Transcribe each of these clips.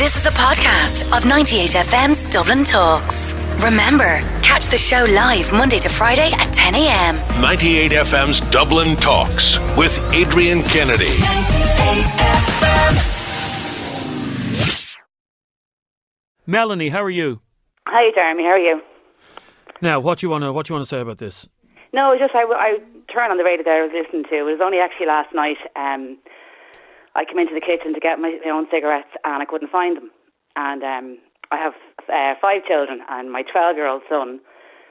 This is a podcast of 98FM's Dublin Talks. Remember, catch the show live Monday to Friday at 10 a.m. 98FM's Dublin Talks with Adrian Kennedy. 98FM. Melanie, how are you? Hi, Jeremy. How are you? Now, what do you want to say about this? No, just I turned on the radio there I was listening to. It was only actually last night. I came into the kitchen to get my own cigarettes and I couldn't find them. And I have 5 children, and my 12-year-old son,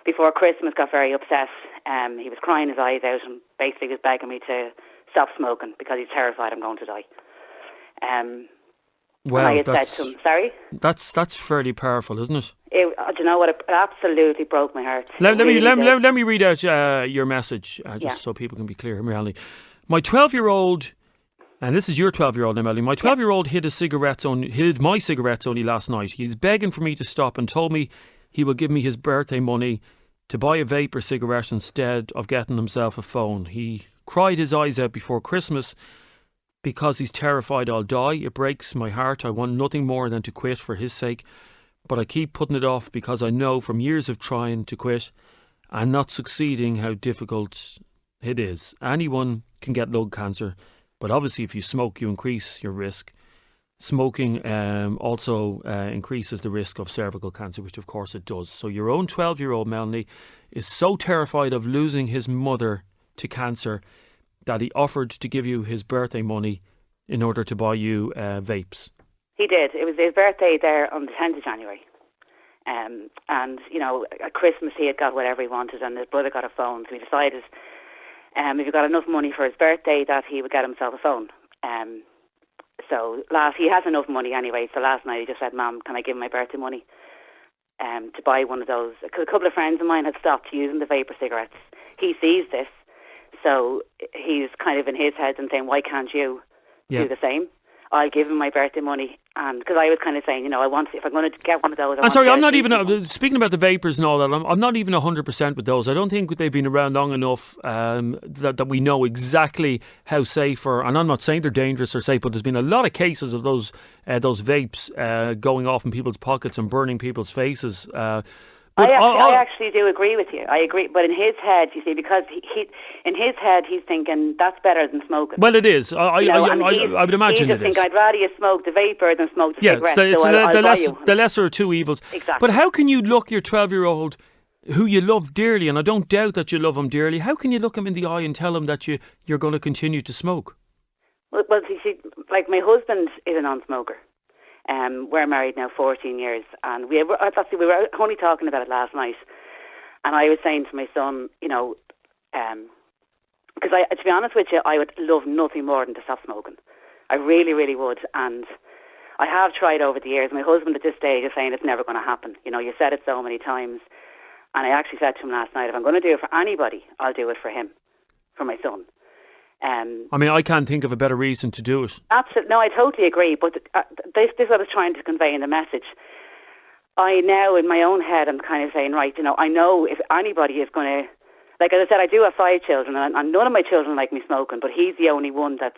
before Christmas, got very upset. He was crying his eyes out and basically was begging me to stop smoking because he's terrified I'm going to die. Well, I had said to him, sorry? That's fairly powerful, isn't it? Do you know what? It absolutely broke my heart. Let me read out your message, so people can be clear, Melanie. My 12-year-old, and this is your 12-year-old now, Melanie. My 12-year-old hid my cigarettes only last night. He's begging for me to stop and told me he will give me his birthday money to buy a vape or cigarette instead of getting himself a phone. He cried his eyes out before Christmas because he's terrified I'll die. It breaks my heart. I want nothing more than to quit for his sake. But I keep putting it off because I know from years of trying to quit and not succeeding how difficult it is. Anyone can get lung cancer, but obviously if you smoke, you increase your risk. Smoking also increases the risk of cervical cancer, which of course it does. So your own 12-year-old Melanie is so terrified of losing his mother to cancer that he offered to give you his birthday money in order to buy you vapes. He did. It was his birthday there on the 10th of January. And, you know, at Christmas he had got whatever he wanted and his brother got a phone. So he decided if he got enough money for his birthday that he would get himself a phone. He has enough money anyway. So last night he just said, Mum, can I give him my birthday money to buy one of those? A couple of friends of mine had stopped using the vapor cigarettes. He sees this. So he's kind of in his head and saying, why can't you do the same? I'll give him my birthday money, and because I was kind of saying, you know, if I'm going to get one of those. I'm not even speaking about the vapors and all that. I'm not even 100% with those. I don't think they've been around long enough that we know exactly how safe and I'm not saying they're dangerous or safe, but there's been a lot of cases of those vapes going off in people's pockets and burning people's faces. I actually do agree with you. I agree, but in his head, you see, because in his head he's thinking that's better than smoking. Well, it is. I would imagine he just it is. I'd rather you smoke the vapor than smoke the cigarette. It's the lesser of two evils. Exactly. But how can you look your 12-year-old, who you love dearly, and I don't doubt that you love him dearly, how can you look him in the eye and tell him that you're going to continue to smoke? Well, you see, like my husband is a non-smoker. We're married now 14 years, and we were only talking about it last night. And I was saying to my son, you know, because to be honest with you, I would love nothing more than to stop smoking. I really, really would. And I have tried over the years. My husband at this stage is saying it's never going to happen. You know, you said it so many times. And I actually said to him last night, if I'm going to do it for anybody, I'll do it for him, for my son. I mean, I can't think of a better reason to do it. Absolutely. No, I totally agree. But this is what I was trying to convey in the message. I now, in my own head, I'm kind of saying, right, you know, I know if anybody is going to, like as I said, I do have 5 children, and none of my children like me smoking, but he's the only one that's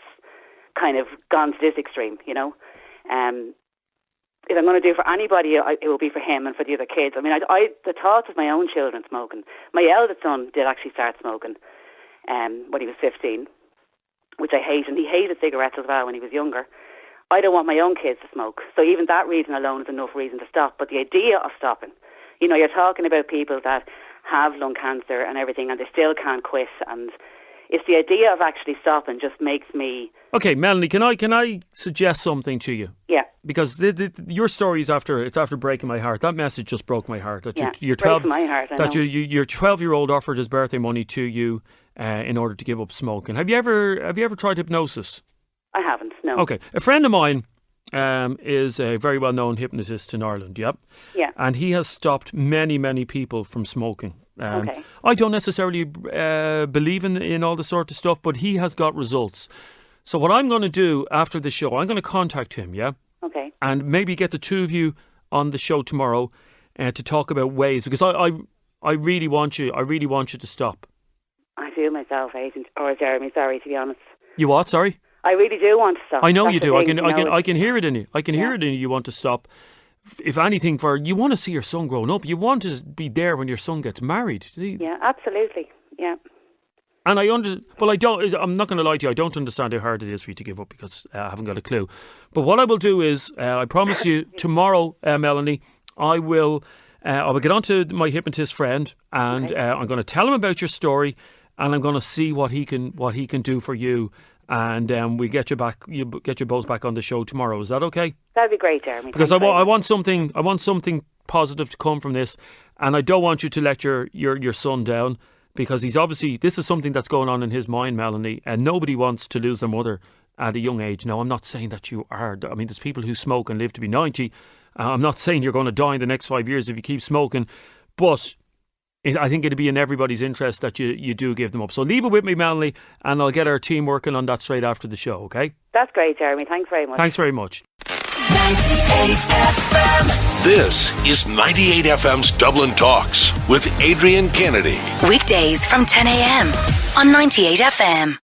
kind of gone to this extreme, you know. If I'm going to do it for anybody, it will be for him and for the other kids. I mean, the thoughts of my own children smoking. My eldest son did actually start smoking when he was 15. Which I hate, and he hated cigarettes as well when he was younger. I don't want my own kids to smoke, so even that reason alone is enough reason to stop. But the idea of stopping, you know, you're talking about people that have lung cancer and everything, and they still can't quit, and it's the idea of actually stopping just makes me... Okay, Melanie, can I suggest something to you? Yeah. Because your story is after breaking my heart. That message just broke my heart. That your 12, my heart, your 12-year-old offered his birthday money to you in order to give up smoking. Have you ever tried hypnosis? I haven't, no. Okay. A friend of mine is a very well-known hypnotist in Ireland, yep. Yeah. And he has stopped many, many people from smoking. Okay. I don't necessarily believe in all this sort of stuff, but he has got results. So what I'm going to do after the show, I'm going to contact him, yeah? Okay. And maybe get the two of you on the show tomorrow to talk about ways, because I really want you to stop. I feel myself, Agent, or Jeremy, sorry, to be honest. You what, sorry? I really do want to stop. I know That's you the do. I thing, can hear it in you. I can hear it in you. You want to stop. If anything, you want to see your son growing up. You want to be there when your son gets married. Yeah, absolutely. Yeah. And I'm not going to lie to you. I don't understand how hard it is for you to give up because I haven't got a clue. But what I will do is, I promise you, tomorrow, Melanie, I will get on to my hypnotist friend, and I'm going to tell him about your story, and I'm going to see what he can do for you. And we get you both back on the show tomorrow. Is that okay? That'd be great, Jeremy. Because I want something positive to come from this, and I don't want you to let your son down. Because this is something that's going on in his mind, Melanie, and nobody wants to lose their mother at a young age. Now, I'm not saying that you are. I mean, there's people who smoke and live to be 90. I'm not saying you're going to die in the next 5 years if you keep smoking, but I think it'd be in everybody's interest that you do give them up. So leave it with me, Melanie, and I'll get our team working on that straight after the show, okay? That's great, Jeremy. Thanks very much. Thanks very much. 98FM. This is 98FM's Dublin Talks with Adrian Kennedy. Weekdays from 10 a.m. on 98FM.